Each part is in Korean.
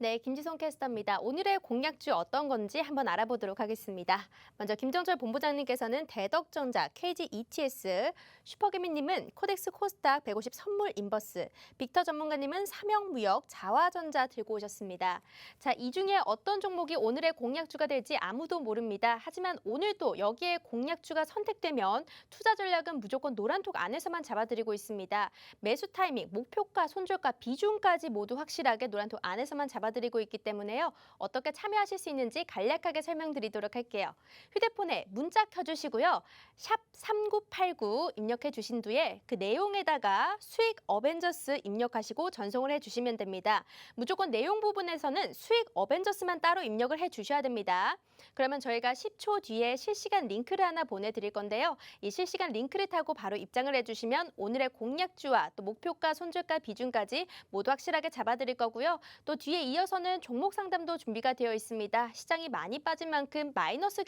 네, 김지성 캐스터입니다. 오늘의 공약주 어떤 건지 한번 알아보도록 하겠습니다. 먼저 김정철 본부장님께서는 대덕전자, KG ETS, 슈퍼개미님은 코덱스 코스닥 150 선물 인버스, 빅터 전문가님은 삼영무역, 자화전자 들고 오셨습니다. 자, 이 중에 어떤 종목이 오늘의 공약주가 될지 아무도 모릅니다. 하지만 오늘도 여기에 공약주가 선택되면 투자 전략은 무조건 노란톡 안에서만 잡아드리고 있습니다. 매수 타이밍, 목표가, 손절가, 비중까지 모두 확실하게 노란톡 안에서만 잡아드리고 있기 때문에요. 어떻게 참여하실 수 있는지 간략하게 설명드리도록 할게요. 휴대폰에 문자 켜주시고요. 샵 3989 입력해 주신 뒤에 그 내용에다가 수익 어벤져스 입력하시고 전송을 해주시면 됩니다. 무조건 내용 부분에서는 수익 어벤져스만 따로 입력을 해주셔야 됩니다. 그러면 저희가 10초 뒤에 실시간 링크를 하나 보내드릴 건데요. 이 실시간 링크를 타고 바로 입장을 해주시면 오늘의 공약주와 또 목표가, 손절가, 비중까지 모두 확실하게 잡아드릴 거고요. 또 뒤에 이어서는 종목 상담도 준비가 되어 있습니다. 시장이 많이 빠진 만큼 마이너스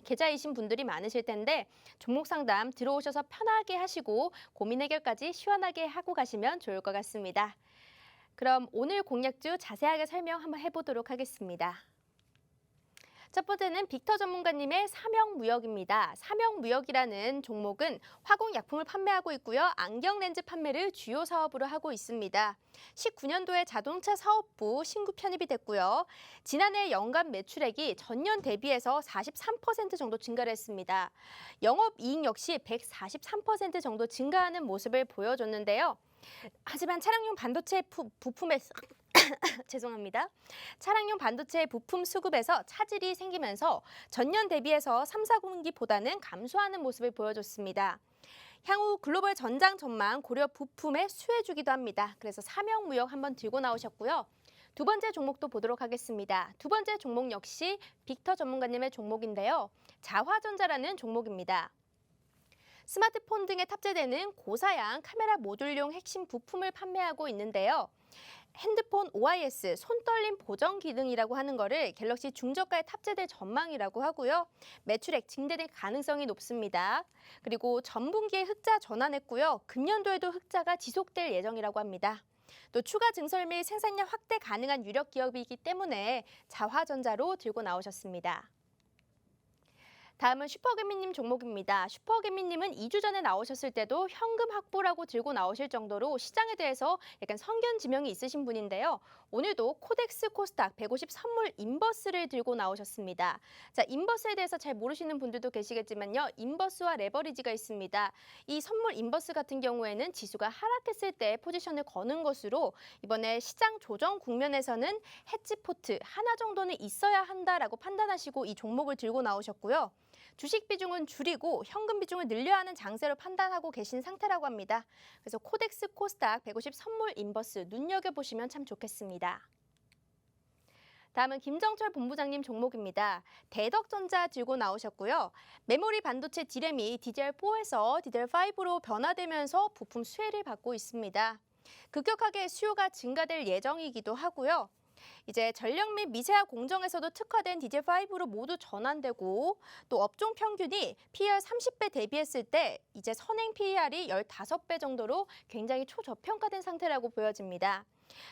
계좌이신 분들이 많으실 텐데 종목 상담 들어오셔서 편하게 하시고 고민 해결까지 시원하게 하고 가시면 좋을 것 같습니다. 그럼 오늘 공약주 자세하게 설명 한번 해보도록 하겠습니다. 첫 번째는 빅터 전문가님의 삼영무역입니다. 삼영무역이라는 종목은 화공약품을 판매하고 있고요. 안경렌즈 판매를 주요 사업으로 하고 있습니다. 19년도에 자동차 사업부 신규 편입이 됐고요. 지난해 연간 매출액이 전년 대비해서 43% 정도 증가를 했습니다. 영업이익 역시 143% 정도 증가하는 모습을 보여줬는데요. 하지만 차량용 반도체 부품에서 죄송합니다. 차량용 반도체 부품 수급에서 차질이 생기면서 전년 대비해서 3, 4분기보다는 감소하는 모습을 보여줬습니다. 향후 글로벌 전장 전망 고려 부품에 수혜주기도 합니다. 그래서 삼영무역 한번 들고 나오셨고요. 두 번째 종목도 보도록 하겠습니다. 두 번째 종목 역시 빅터 전문가님의 종목인데요. 자화전자라는 종목입니다. 스마트폰 등에 탑재되는 고사양 카메라 모듈용 핵심 부품을 판매하고 있는데요. 핸드폰 OIS, 손떨림 보정 기능이라고 하는 거를 갤럭시 중저가에 탑재될 전망이라고 하고요. 매출액 증대될 가능성이 높습니다. 그리고 전분기에 흑자 전환했고요. 금년도에도 흑자가 지속될 예정이라고 합니다. 또 추가 증설 및 생산량 확대 가능한 유력 기업이기 때문에 자화전자로 들고 나오셨습니다. 다음은 슈퍼개미님 종목입니다. 슈퍼개미님은 2주 전에 나오셨을 때도 현금 확보라고 들고 나오실 정도로 시장에 대해서 약간 선견지명이 있으신 분인데요. 오늘도 코덱스 코스닥 150 선물 인버스를 들고 나오셨습니다. 자, 인버스에 대해서 잘 모르시는 분들도 계시겠지만요. 인버스와 레버리지가 있습니다. 이 선물 인버스 같은 경우에는 지수가 하락했을 때 포지션을 거는 것으로 이번에 시장 조정 국면에서는 헤지 포트 하나 정도는 있어야 한다라고 판단하시고 이 종목을 들고 나오셨고요. 주식 비중은 줄이고 현금 비중을 늘려야 하는 장세로 판단하고 계신 상태라고 합니다. 그래서 코덱스 코스닥 150 선물 인버스 눈여겨보시면 참 좋겠습니다. 다음은 김정철 본부장님 종목입니다. 대덕전자 들고 나오셨고요. 메모리 반도체 D램이 DDR4에서 DDR5로 변화되면서 부품 수혜를 받고 있습니다. 급격하게 수요가 증가될 예정이기도 하고요. 이제 전력 및 미세화 공정에서도 특화된 DDR5로 모두 전환되고 또 업종 평균이 PER 30배 대비했을 때 이제 선행 PER이 15배 정도로 굉장히 초저평가된 상태라고 보여집니다.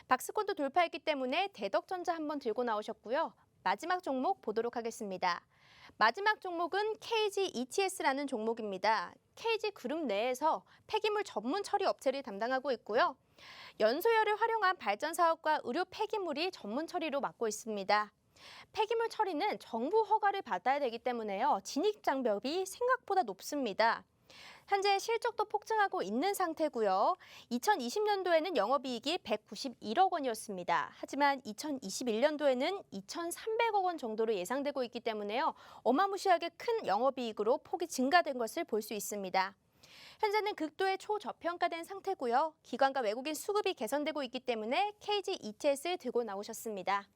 박스권도 돌파했기 때문에 대덕전자 한번 들고 나오셨고요. 마지막 종목 보도록 하겠습니다. 마지막 종목은 KG ETS라는 종목입니다. KG 그룹 내에서 폐기물 전문 처리 업체를 담당하고 있고요. 연소열을 활용한 발전 사업과 의료 폐기물이 전문 처리로 맡고 있습니다. 폐기물 처리는 정부 허가를 받아야 되기 때문에요. 진입 장벽이 생각보다 높습니다. 현재 실적도 폭증하고 있는 상태고요. 2020년도에는 영업이익이 191억 원이었습니다. 하지만 2021년도에는 2,300억 원 정도로 예상되고 있기 때문에요. 어마무시하게 큰 영업이익으로 폭이 증가된 것을 볼 수 있습니다. 현재는 극도의 초저평가된 상태고요. 기관과 외국인 수급이 개선되고 있기 때문에 KG ETS를 들고 나오셨습니다.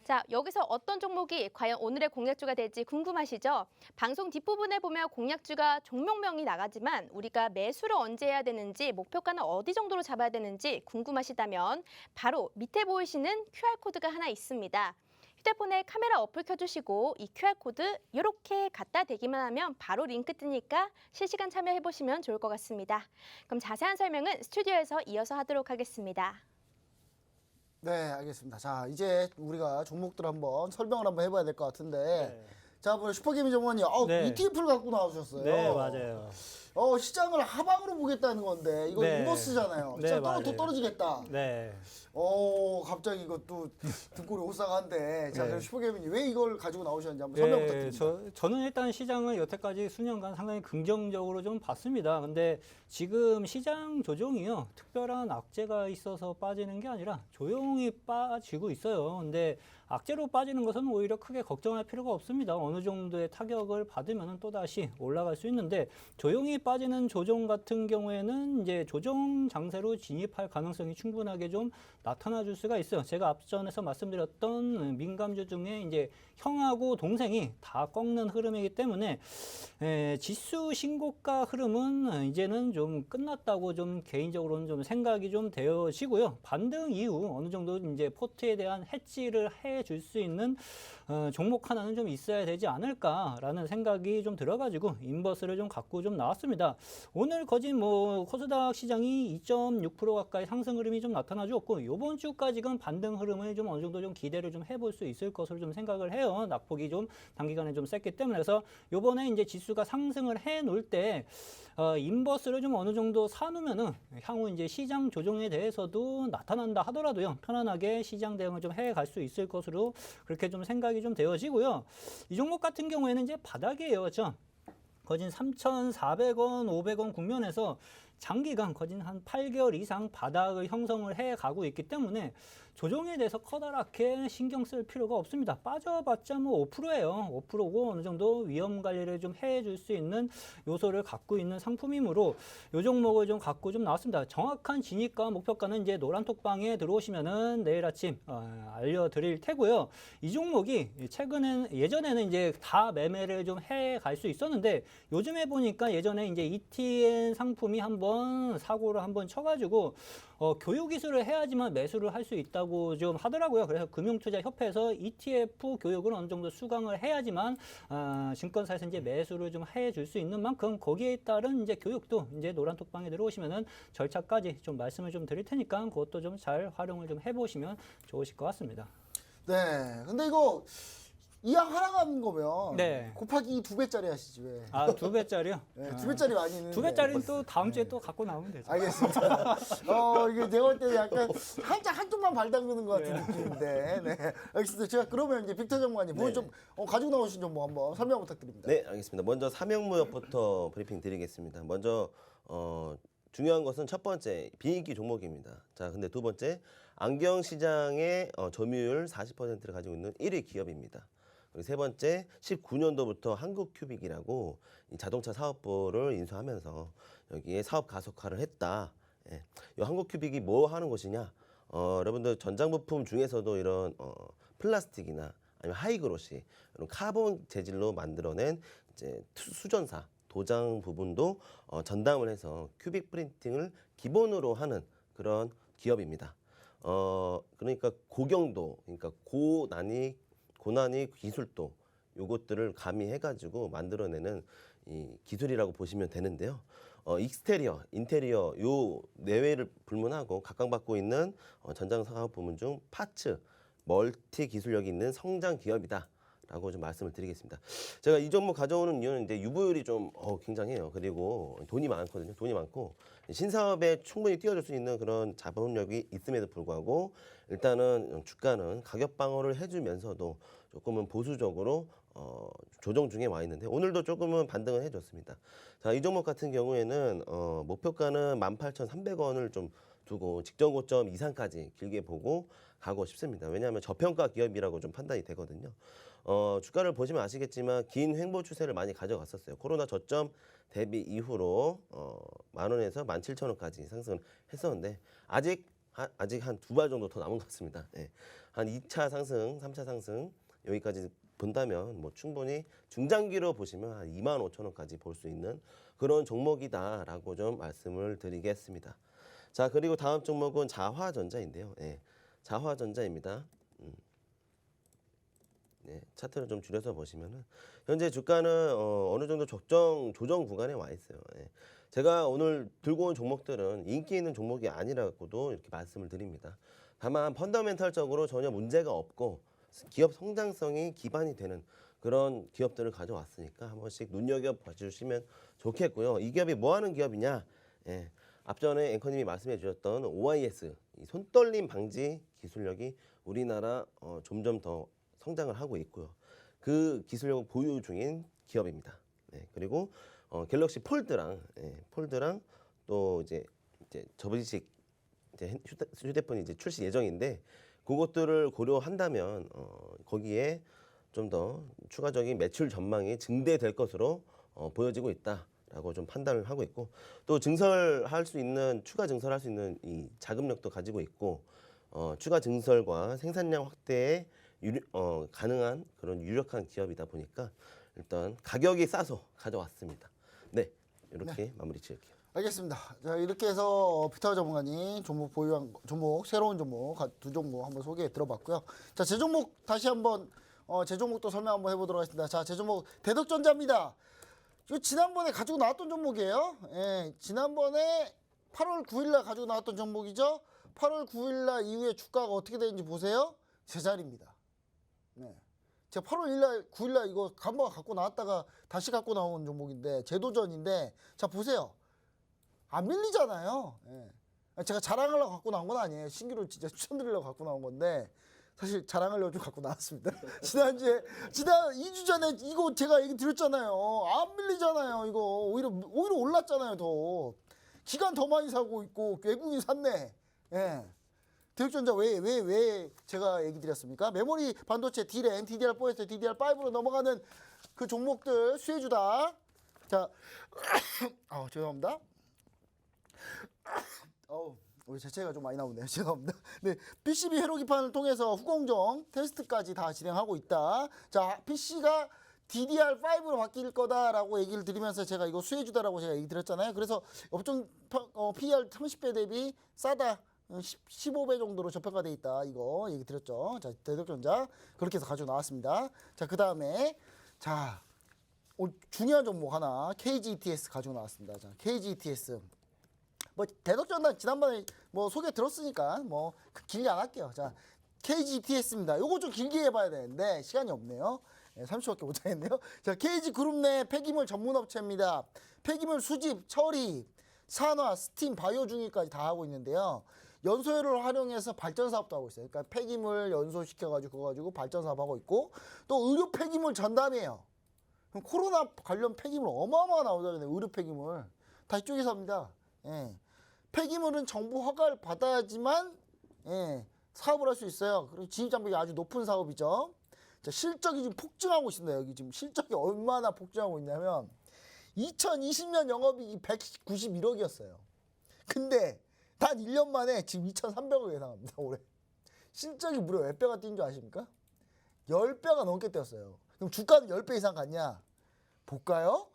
자, 여기서 어떤 종목이 과연 오늘의 공약주가 될지 궁금하시죠? 방송 뒷부분에 보면 공약주가 종목명이 나가지만 우리가 매수를 언제 해야 되는지 목표가는 어디 정도로 잡아야 되는지 궁금하시다면 바로 밑에 보이시는 QR코드가 하나 있습니다. 휴대폰에 카메라 어플 켜주시고 이 QR코드 이렇게 갖다 대기만 하면 바로 링크 뜨니까 실시간 참여해보시면 좋을 것 같습니다. 그럼 자세한 설명은 스튜디오에서 이어서 하도록 하겠습니다. 네, 알겠습니다. 자, 이제 우리가 종목들 한번 설명을 한번 해봐야 될 것 같은데. 네. 자, 오늘 슈퍼게임 전문가님, 네. ETF를 갖고 나오셨어요. 네, 맞아요. 시장을 하방으로 보겠다는 건데, 이거 네. 인버스잖아요. 네, 시장 맞아요. 더 떨어지겠다. 네. 갑자기 이것도 등골이 오싹한데. 자, 네. 그럼 슈퍼게임이 왜 이걸 가지고 나오셨는지 한번 설명 부탁드립니다. 저는 일단 시장을 여태까지 수년간 상당히 긍정적으로 좀 봤습니다. 근데 지금 시장 조정이요, 특별한 악재가 있어서 빠지는 게 아니라 조용히 빠지고 있어요. 근데 악재로 빠지는 것은 오히려 크게 걱정할 필요가 없습니다. 어느 정도의 타격을 받으면 또 다시 올라갈 수 있는데, 조용히 빠지는 조정 같은 경우에는 이제 조정 장세로 진입할 가능성이 충분하게 좀 나타나 줄 수가 있어요. 제가 앞전에서 말씀드렸던 민감주 중에 이제 형하고 동생이 다 꺾는 흐름이기 때문에 지수 신고가 흐름은 이제는 좀 끝났다고 좀 개인적으로는 좀 생각이 좀 되어지고요. 반등 이후 어느 정도 이제 포트에 대한 해지를 해줄 수 있는 종목 하나는 좀 있어야 되지 않을까라는 생각이 좀 들어가지고 인버스를 좀 갖고 좀 나왔습니다. 오늘 거진 코스닥 시장이 2.6% 가까이 상승 흐름이 좀 나타나 주었고, 이번 주까지는 반등 흐름을 좀 어느 정도 좀 기대를 좀 해볼 수 있을 것으로 좀 생각을 해요. 낙폭이 좀 단기간에 좀 셌기 때문에. 그래서 요번에 이제 지수가 상승을 해 놓을 때 인버스를 좀 어느 정도 사놓으면은 향후 이제 시장 조정에 대해서도 나타난다 하더라도요, 편안하게 시장 대응을 좀 해갈 수 있을 것으로 그렇게 좀 생각이 좀 되어지고요. 이 종목 같은 경우에는 이제 바닥이에요, 그렇죠? 거진 3,400원, 500원 국면에서 장기간 거진 한 8개월 이상 바닥을 형성을 해 가고 있기 때문에 조정에 대해서 커다랗게 신경 쓸 필요가 없습니다. 빠져봤자 5%예요. 5%고 어느 정도 위험 관리를 좀 해줄 수 있는 요소를 갖고 있는 상품이므로 요 종목을 좀 갖고 좀 나왔습니다. 정확한 진입과 목표가는 이제 노란톡방에 들어오시면은 내일 아침 알려드릴 테고요. 이 종목이 예전에는 이제 다 매매를 좀 해 갈 수 있었는데, 요즘에 보니까 예전에 이제 ETN 상품이 한번 사고를 한번 쳐가지고 교육 기술을 해야지만 매수를 할 수 있다고 좀 하더라고요. 그래서 금융투자협회에서 ETF 교육을 어느 정도 수강을 해야지만 증권사에서 이제 매수를 좀 해줄 수 있는 만큼, 거기에 따른 이제 교육도 이제 노란톡방에 들어오시면은 절차까지 좀 말씀을 좀 드릴 테니까 그것도 좀 잘 활용을 좀 해보시면 좋으실 것 같습니다. 네, 근데 이거 이왕 하락하는 거면 네. 곱하기 2배짜리 하시지 왜? 2배짜리요? 네, 2배짜리 많이 있는데. 2배짜리는 또 다음 주에 또 갖고 나오면 되죠. 알겠습니다. 이게 내가 볼 때는 약간 한쪽만 발 담그는 것 같은 느낌인데. 네. 알겠습니다. 제가 그러면 이제 빅터 전문가님, 오늘 좀 가지고 나오신 정보 한번 설명 부탁드립니다. 네, 알겠습니다. 먼저 삼형무역부터 브리핑 드리겠습니다. 먼저 중요한 것은 첫 번째 비인기 종목입니다. 자, 근데 두 번째 안경 시장의 점유율 40%를 가지고 있는 1위 기업입니다. 그리고 세 번째 19년도부터 한국큐빅이라고 이 자동차 사업부를 인수하면서 여기에 사업 가속화를 했다. 예. 이 한국큐빅이 뭐 하는 곳이냐? 여러분들 전장부품 중에서도 이런 플라스틱이나 아니면 하이그로시 이런 카본 재질로 만들어낸 이제 수전사 도장 부분도 전담을 해서 큐빅 프린팅을 기본으로 하는 그런 기업입니다. 그러니까 고경도, 그러니까 고난이 기술도 요것들을 가미해가지고 만들어내는 이 기술이라고 보시면 되는데요. 익스테리어, 인테리어 요 내외를 불문하고 각광받고 있는 전장 사업 부문 중 파츠, 멀티 기술력이 있는 성장 기업이다. 라고 좀 말씀을 드리겠습니다. 제가 이 종목 가져오는 이유는 이제 유보율이 좀 굉장해요. 그리고 돈이 많거든요. 돈이 많고 신사업에 충분히 뛰어들 수 있는 그런 자본력이 있음에도 불구하고 일단은 주가는 가격 방어를 해주면서도 조금은 보수적으로 조정 중에 와 있는데 오늘도 조금은 반등을 해줬습니다. 자, 이 종목 같은 경우에는 목표가는 18,300원을 좀 두고 직전 고점 이상까지 길게 보고 가고 싶습니다. 왜냐하면 저평가 기업이라고 좀 판단이 되거든요. 주가를 보시면 아시겠지만 긴 횡보 추세를 많이 가져갔었어요. 코로나 저점 대비 이후로 10,000원에서 17,000원까지 상승을 했었는데 아직 한 두 발 정도 더 남은 것 같습니다. 네. 한 2차 상승, 3차 상승 여기까지 본다면 뭐 충분히 중장기로 보시면 한 25,000원까지 볼 수 있는 그런 종목이다라고 좀 말씀을 드리겠습니다. 자, 그리고 다음 종목은 자화전자인데요. 네, 자화전자입니다. 네, 차트를 좀 줄여서 보시면은 현재 주가는 어느 정도 조정 구간에 와 있어요. 네. 제가 오늘 들고 온 종목들은 인기 있는 종목이 아니라고도 이렇게 말씀을 드립니다. 다만 펀더멘털적으로 전혀 문제가 없고 기업 성장성이 기반이 되는 그런 기업들을 가져왔으니까 한 번씩 눈여겨봐 주시면 좋겠고요. 이 기업이 뭐 하는 기업이냐? 예, 앞전에 앵커님이 말씀해 주셨던 OIS, 이 손떨림 방지 기술력이 우리나라 점점 더 성장을 하고 있고요. 그 기술력을 보유 중인 기업입니다. 네, 그리고 갤럭시 폴드랑 또 이제 접이식 이제 휴대폰이 이제 출시 예정인데 그것들을 고려한다면 거기에 좀 더 추가적인 매출 전망이 증대될 것으로 보여지고 있다라고 좀 판단을 하고 있고 또 증설할 수 있는 추가 증설할 수 있는 이 자금력도 가지고 있고 추가 증설과 생산량 확대에 가능한 그런 유력한 기업이다 보니까 일단 가격이 싸서 가져왔습니다. 네, 이렇게 마무리 지을게요. 알겠습니다. 자, 이렇게 해서 빅터 전문가님 종목 보유한 종목, 새로운 종목 두 종목 한번 소개해 들어봤고요. 자, 제 종목 다시 한번 제 종목도 설명 한번 해보도록 하겠습니다. 자, 제 종목 대덕전자입니다. 이거 지난번에 가지고 나왔던 종목이에요. 예, 지난번에 8월 9일날 가지고 나왔던 종목이죠. 8월 9일날 이후에 주가가 어떻게 되는지 보세요. 제자리입니다. 네. 제가 8월 9일날 이거 한번 갖고 나왔다가 다시 갖고 나온 종목인데 제도전인데 자 보세요. 안 밀리잖아요. 예. 제가 자랑하려고 갖고 나온 건 아니에요. 신규로 진짜 추천드리려고 갖고 나온 건데 사실 자랑하려고 좀 갖고 나왔습니다. 지난 2주 전에 이거 제가 얘기 드렸잖아요. 안 밀리잖아요. 이거 오히려 올랐잖아요. 더 기간 더 많이 사고 있고 외국인 샀네. 예. 대역전자 왜 제가 얘기 드렸습니까? 메모리 반도체 D램, DDR4에서 DDR5로 넘어가는 그 종목들 수혜주다. 자, 죄송합니다. 우리 제체가 좀 많이 나오네요. 죄송합니다. 네, PCB 회로 기판을 통해서 후공정 테스트까지 다 진행하고 있다. 자, PC가 DDR5로 바뀔 거다라고 얘기를 드리면서 제가 이거 수혜주다라고 제가 얘기 드렸잖아요. 그래서 업종 PER 30배 대비 싸다. 15배 정도로 저평가돼 있다. 이거 얘기 드렸죠. 자, 대덕전자 그렇게 해서 가지고 나왔습니다. 자, 그 다음에 자 중요한 종목 하나 KGETS 가지고 나왔습니다. 자, KGETS 뭐 대덕전자 지난번에 뭐 소개 들었으니까 뭐 길게 안 할게요. 자, KGETS입니다. 요거 좀 길게 해봐야 되는데 시간이 없네요. 30초밖에 못 하겠네요. 자, KG그룹 내 폐기물 전문 업체입니다. 폐기물 수집, 처리, 산화, 스팀, 바이오 중위까지 다 하고 있는데요. 연소열을 활용해서 발전 사업도 하고 있어요. 그러니까 폐기물 연소시켜가지고 그거 가지고 발전 사업 하고 있고 또 의료 폐기물 전담이에요. 그럼 코로나 관련 폐기물 어마어마하게 나오잖아요. 의료 폐기물 다 이쪽에서 합니다. 예. 폐기물은 정부 허가를 받아야지만 사업을 할 수 있어요. 그리고 진입 장벽이 아주 높은 사업이죠. 자, 실적이 지금 폭증하고 있습니다. 여기 지금 실적이 얼마나 폭증하고 있냐면 2020년 영업이익이 191억이었어요. 근데 단 1년 만에 지금 2,300억 예상합니다. 올해. 실적이 무려 몇 배가 뛴 줄 아십니까? 10배가 넘게 뛰었어요. 그럼 주가는 10배 이상 갔냐? 볼까요?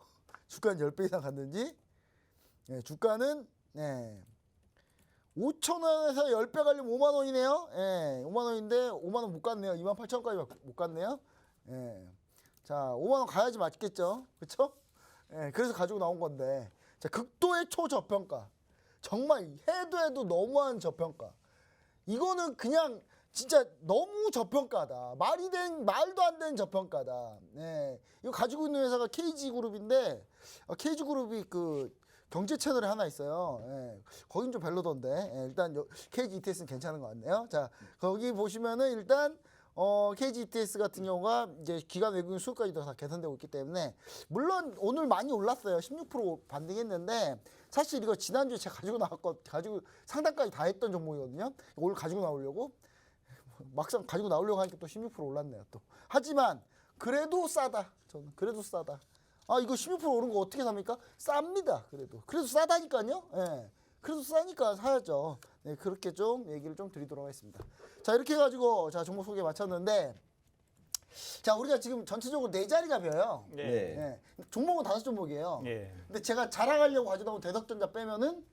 주가는 10배 이상 갔는지? 네, 주가는 5,000원에서 10배 가려면 5만 원이네요. 5만 원인데 5만 원 못 갔네요. 28,000원까지 못 갔네요. 자, 5만 원 가야지 맞겠죠? 그렇죠? 그래서 가지고 나온 건데. 자, 극도의 초저평가. 정말 해도 너무한 저평가. 이거는 그냥 진짜 너무 저평가다. 말도 안 되는 저평가다. 이거 가지고 있는 회사가 KG그룹인데 KG그룹이 그 경제 채널이 하나 있어요. 거긴 좀 별로던데. 일단 KGETS는 괜찮은 것 같네요. 자, 거기 보시면은 일단 KGETS 같은 경우가 이제 기관 외국인 수급까지도 다 개선되고 있기 때문에 물론 오늘 많이 올랐어요. 16% 반등했는데 사실 이거 지난주에 제가 가지고 상단까지 다 했던 종목이거든요. 오늘 가지고 나오려고 막상 가지고 나오려고 하니까 또 16% 올랐네요. 또 하지만 그래도 싸다. 저는 그래도 싸다. 이거 16% 오른 거 어떻게 삽니까? 쌉니다. 그래도 싸다니까요. 그래도 싸니까 사야죠. 네, 그렇게 좀 얘기를 좀 드리도록 하겠습니다. 자, 이렇게 해가지고 자 종목 소개 마쳤는데 자 우리가 지금 전체적으로 4자리가 벼요. 네. 종목은 5종목이에요. 예. 근데 제가 자랑하려고 가져다 온 대덕전자 빼면은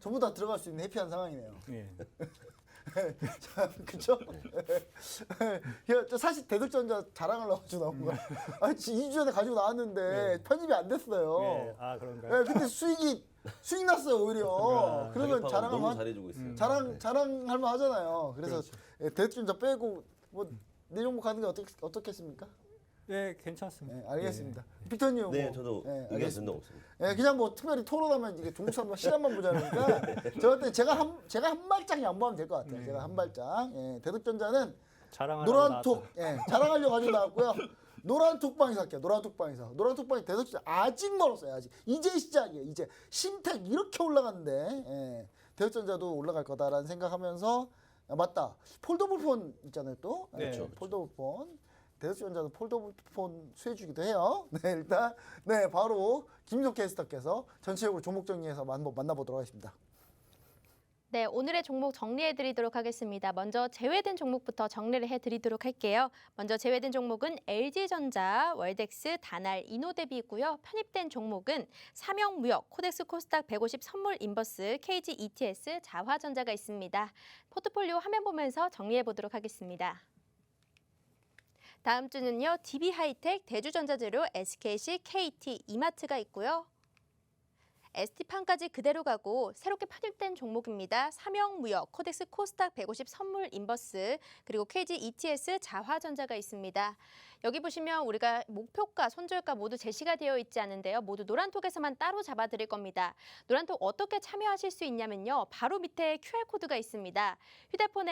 전부 다 들어갈 수 있는 해피한 상황이네요. 예. 자, 그쵸? 사실 대덕전자 자랑하려고 가지고 나온 거야. 2주 전에 가지고 나왔는데 편집이 안 됐어요. 예. 아, 그런가요? 근데 수익이 수익 났어요 오히려. 그러면 가격파가 자랑하면 너무 잘해주고 있어요. 자랑할 만 하잖아요. 그래서 그렇죠. 예, 대투전자 빼고 뭐 내 종목 가는 게 어떻겠습니까? 네, 괜찮습니다. 네, 알겠습니다. 피터님. 네, 뭐, 저도 네, 의견 알겠습니다. 변동 없습니다. 예, 그냥 뭐 특별히 토론하면 이게 종목 삼아 시간만 모자라니까 저한테 제가 한 발짝 양보하면 될 것 같아요. 제가 한 발짝. 예, 대덕전자는 자랑하려고 노란 톡, 나왔다. 예, 자랑하려고 가지고 나왔고요. 노란 톡방에서 할게요. 노란 톡방에서. 노란 톡방이 대덕전자 아직 멀었어요. 아직. 이제 시작이에요. 이제 신택 이렇게 올라갔는데 예, 대덕전자도 올라갈 거다라는 생각하면서 맞다. 폴더블 폰 있잖아요 또. 네. 그렇죠. 폴더블 폰. 대덕전자도 폴더블 폰 수혜주기도 해요. 네, 일단 네 바로 김석 캐스터께서 전체적으로 종목 정리해서 한번 만나보도록 하겠습니다. 네, 오늘의 종목 정리해드리도록 하겠습니다. 먼저 제외된 종목부터 정리를 해드리도록 할게요. 먼저 제외된 종목은 LG전자, 월덱스, 다날, 이노데비고요. 편입된 종목은 삼영무역, 코덱스 코스닥 150 선물 인버스, KG ETS, 자화전자가 있습니다. 포트폴리오 화면 보면서 정리해보도록 하겠습니다. 다음 주는요, DB하이텍, 대주전자재료, SKC, KT, 이마트가 있고요. ST판까지 그대로 가고 새롭게 편입된 종목입니다. 삼영무역, 코덱스 코스닥 150 선물 인버스, 그리고 KG ETS, 자화전자가 있습니다. 여기 보시면 우리가 목표가, 손절가 모두 제시가 되어 있지 않은데요. 모두 노란톡에서만 따로 잡아드릴 겁니다. 노란톡 어떻게 참여하실 수 있냐면요. 바로 밑에 QR코드가 있습니다. 휴대폰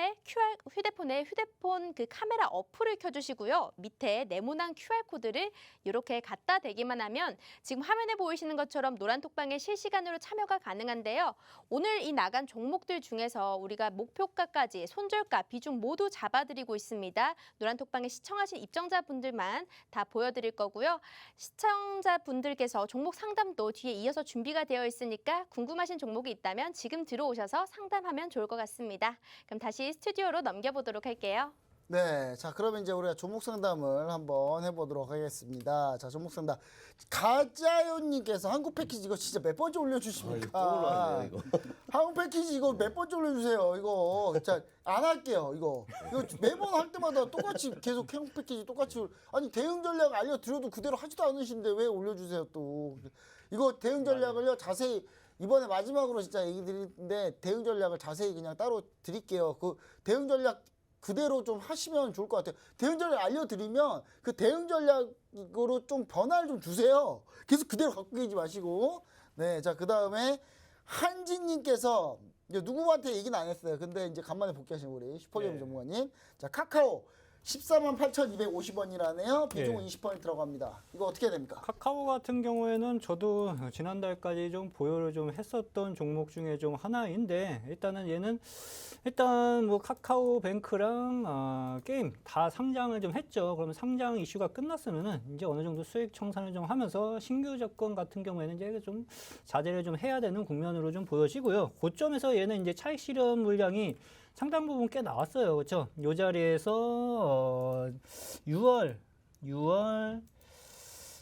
그 카메라 어플을 켜주시고요. 밑에 네모난 QR코드를 이렇게 갖다 대기만 하면 지금 화면에 보이시는 것처럼 노란톡방에 실시간으로 참여가 가능한데요. 오늘 이 나간 종목들 중에서 우리가 목표가까지 손절가, 비중 모두 잡아드리고 있습니다. 노란톡방에 시청하신 입장자분들만 다 보여드릴 거고요. 시청자분들께서 종목 상담도 뒤에 이어서 준비가 되어 있으니까 궁금하신 종목이 있다면 지금 들어오셔서 상담하면 좋을 것 같습니다. 그럼 다시 스튜디오로 넘겨보도록 할게요. 네, 자 그러면 이제 우리가 종목 상담을 한번 해보도록 하겠습니다. 자 종목 상담 가짜요님께서 한국 패키지 이거 진짜 몇 번째 올려주십니까? 또 올라왔네요, 이거. 한국 패키지 이거 몇 번째 올려주세요. 이거 자 안 할게요. 이거 매번 할 때마다 똑같이 계속 한국 패키지 똑같이 아니 대응 전략 알려드려도 그대로 하지도 않으신데 왜 올려주세요 또? 이거 대응 전략을요 자세히 이번에 마지막으로 진짜 얘기 드리는데 대응 전략을 자세히 그냥 따로 드릴게요. 그 대응 전략 그대로 좀 하시면 좋을 것 같아요. 대응 전략 알려드리면 그 대응 전략으로 좀 변화를 좀 주세요. 계속 그대로 갖고 계지 마시고. 네, 자, 그 다음에 한진님께서 이제 누구한테 얘기는 안 했어요. 근데 이제 간만에 복귀하신 우리 슈퍼게임 네. 전문가님. 자, 카카오 148,250원이라네요. 비중은 네. 20%라고 합니다. 이거 어떻게 해야 됩니까? 카카오 같은 경우에는 저도 지난달까지 좀 보유를 좀 했었던 종목 중에 좀 하나인데 일단은 얘는 뭐 카카오뱅크랑 게임 다 상장을 좀 했죠. 그러면 상장 이슈가 끝났으면은 이제 어느 정도 수익 청산을 좀 하면서 신규 접근 같은 경우에는 이제 좀 자제를 좀 해야 되는 국면으로 좀 보여지고요. 고점에서 얘는 이제 차익 실현 물량이 상당 부분 꽤 나왔어요. 그렇죠? 이 자리에서 6월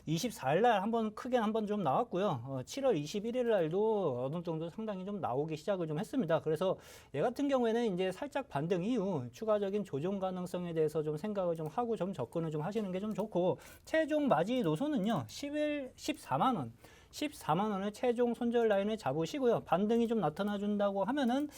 24일 날 크게 한번 좀 나왔고요. 7월 21일 날도 어느 정도 상당히 좀 나오기 시작을 좀 했습니다. 그래서 얘 같은 경우에는 이제 살짝 반등 이후 추가적인 조정 가능성에 대해서 좀 생각을 좀 하고 좀 접근을 좀 하시는 게 좀 좋고 최종 마지 노선은요. 14만 원. 14만 원을 최종 손절 라인을 잡으시고요. 반등이 좀 나타나 준다고 하면은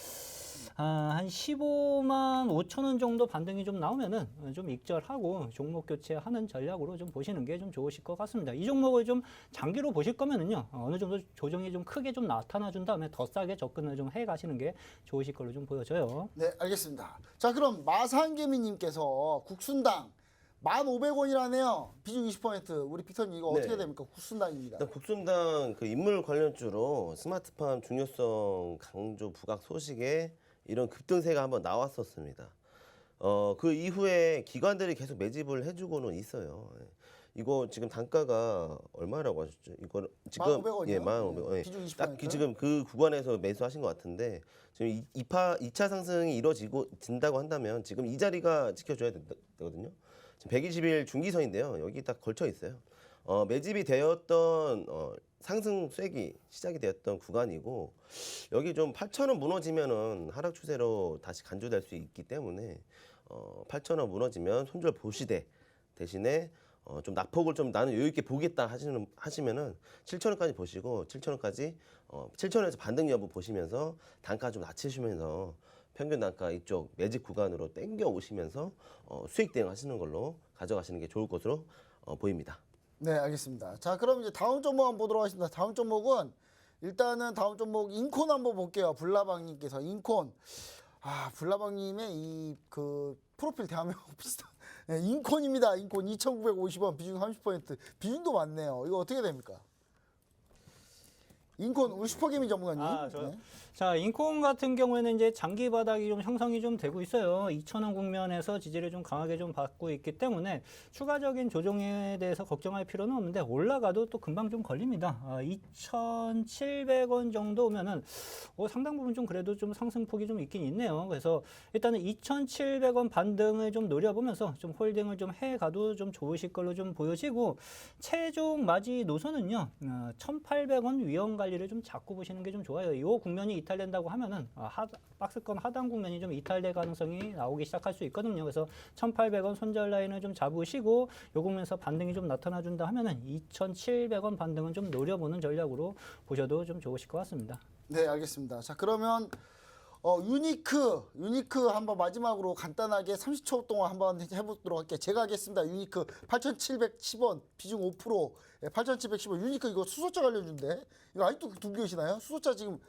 한 15만 5천 원 정도 반등이 좀 나오면은 좀 익절하고 종목 교체하는 전략으로 좀 보시는 게 좀 좋으실 것 같습니다. 이 종목을 좀 장기로 보실 거면은요, 어느 정도 조정이 좀 크게 좀 나타나 준 다음에 더 싸게 접근을 좀 해 가시는 게 좋으실 걸로 좀 보여져요. 네, 알겠습니다. 자, 그럼 마산개미님께서 국순당 1,500원이라네요. 비중 20%. 우리 피터님 이거 네. 어떻게 됩니까? 국순당입니다. 일단 국순당 그 인물 관련주로 스마트팜 중요성 강조 부각 소식에 이런 급등세가 한번 나왔었습니다. 그 이후에 기관들이 계속 매집을 해주고는 있어요. 예. 이거 지금 단가가 얼마라고 하셨죠? 이거 지금 1,500원이요? 예, 1,500원. 예. 비중 20%. 딱 지금 그 구간에서 매수하신 것 같은데 지금 2차 상승이 이루어진다고 한다면 지금 이 자리가 지켜줘야 되거든요. 지금 120일 중기선인데요. 여기 딱 걸쳐 있어요. 매집이 되었던 상승 쐐기 시작이 되었던 구간이고 여기 좀 8,000원 무너지면은 하락 추세로 다시 간주될 수 있기 때문에 8,000원 무너지면 손절 보시되 대신에 좀 낙폭을 좀 나는 여유 있게 보겠다 하시면은 7,000원까지 보시고 7,000원까지 7,000원에서 반등 여부 보시면서 단가 좀 낮추시면서 평균 단가 이쪽 매집 구간으로 땡겨 오시면서 수익 대응하시는 걸로 가져가시는 게 좋을 것으로 보입니다. 네, 알겠습니다. 자, 그럼 이제 다음 종목 한번 보도록 하겠습니다. 다음 종목은 일단은 다음 종목 인콘 한번 볼게요. 불나방님께서 인콘. 아, 불나방님의 이 그 프로필 대하면 비슷한. 네, 인콘입니다. 인콘 2,950원 비중 30% 비중도 많네요. 이거 어떻게 됩니까? 인콘 우리 슈퍼게임 전문가님. 네. 자, 인콘 같은 경우에는 이제 장기 바닥이 좀 형성이 좀 되고 있어요. 2,000원 국면에서 지지를 좀 강하게 좀 받고 있기 때문에 추가적인 조정에 대해서 걱정할 필요는 없는데 올라가도 또 금방 좀 걸립니다. 2,700원 정도 오면은 상당 부분 좀 그래도 좀 상승폭이 좀 있긴 있네요. 그래서 일단은 2,700원 반등을 좀 노려보면서 좀 홀딩을 좀 해가도 좀 좋으실 걸로 좀 보여지고 최종 맞이 노선은요. 1,800원 위험 관리를 좀 잡고 보시는 게 좀 좋아요. 이 국면이 이탈된다고 하면은 박스권 하단 국면이 좀 이탈될 가능성이 나오기 시작할 수 있거든요. 그래서 1,800원 손절 라인을 좀 잡으시고 요 국면에서 반등이 좀 나타나 준다 하면은 2,700원 반등은 좀 노려보는 전략으로 보셔도 좀 좋으실 것 같습니다. 네, 알겠습니다. 자, 그러면 유니크 한번 마지막으로 간단하게 30초 동안 한번 해보도록 할게요. 제가 하겠습니다. 유니크 8,710원 비중 5%. 8,710원 유니크 이거 수소차 관련주인데 이거 아직도 두고 계시나요? 수소차 지금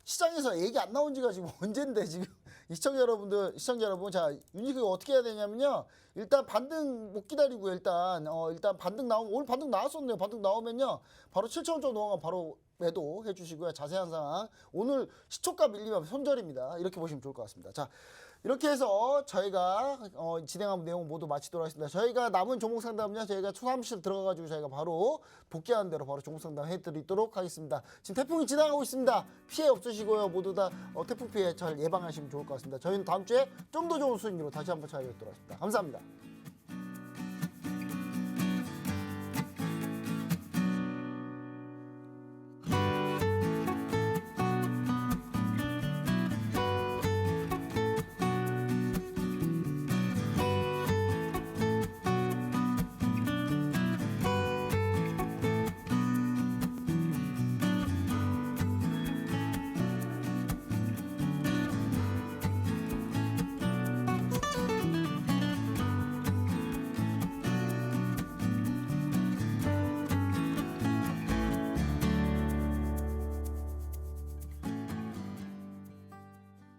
시장에서 얘기 안 나온 지가 지금 언젠데 지금 시청자 여러분 자 유니크 이거 어떻게 해야 되냐면요. 일단 반등 못 기다리고 일단 반등 나오면 오늘 반등 나왔었네요. 반등 나오면요. 바로 7,000원 정도 넘어가면 바로 매도해 주시고요. 자세한 상황 오늘 시초가 밀리면 손절입니다. 이렇게 보시면 좋을 것 같습니다. 자 이렇게 해서 저희가 진행한 내용 모두 마치도록 하겠습니다. 저희가 남은 종목 상담은요. 저희가 초사무실 들어가가지고 저희가 바로 복귀하는 대로 바로 종목 상담 해드리도록 하겠습니다. 지금 태풍이 지나가고 있습니다. 피해 없으시고요. 모두 다 태풍 피해 잘 예방하시면 좋을 것 같습니다. 저희는 다음 주에 좀 더 좋은 수익으로 다시 한번 찾아뵙도록 하겠습니다. 감사합니다.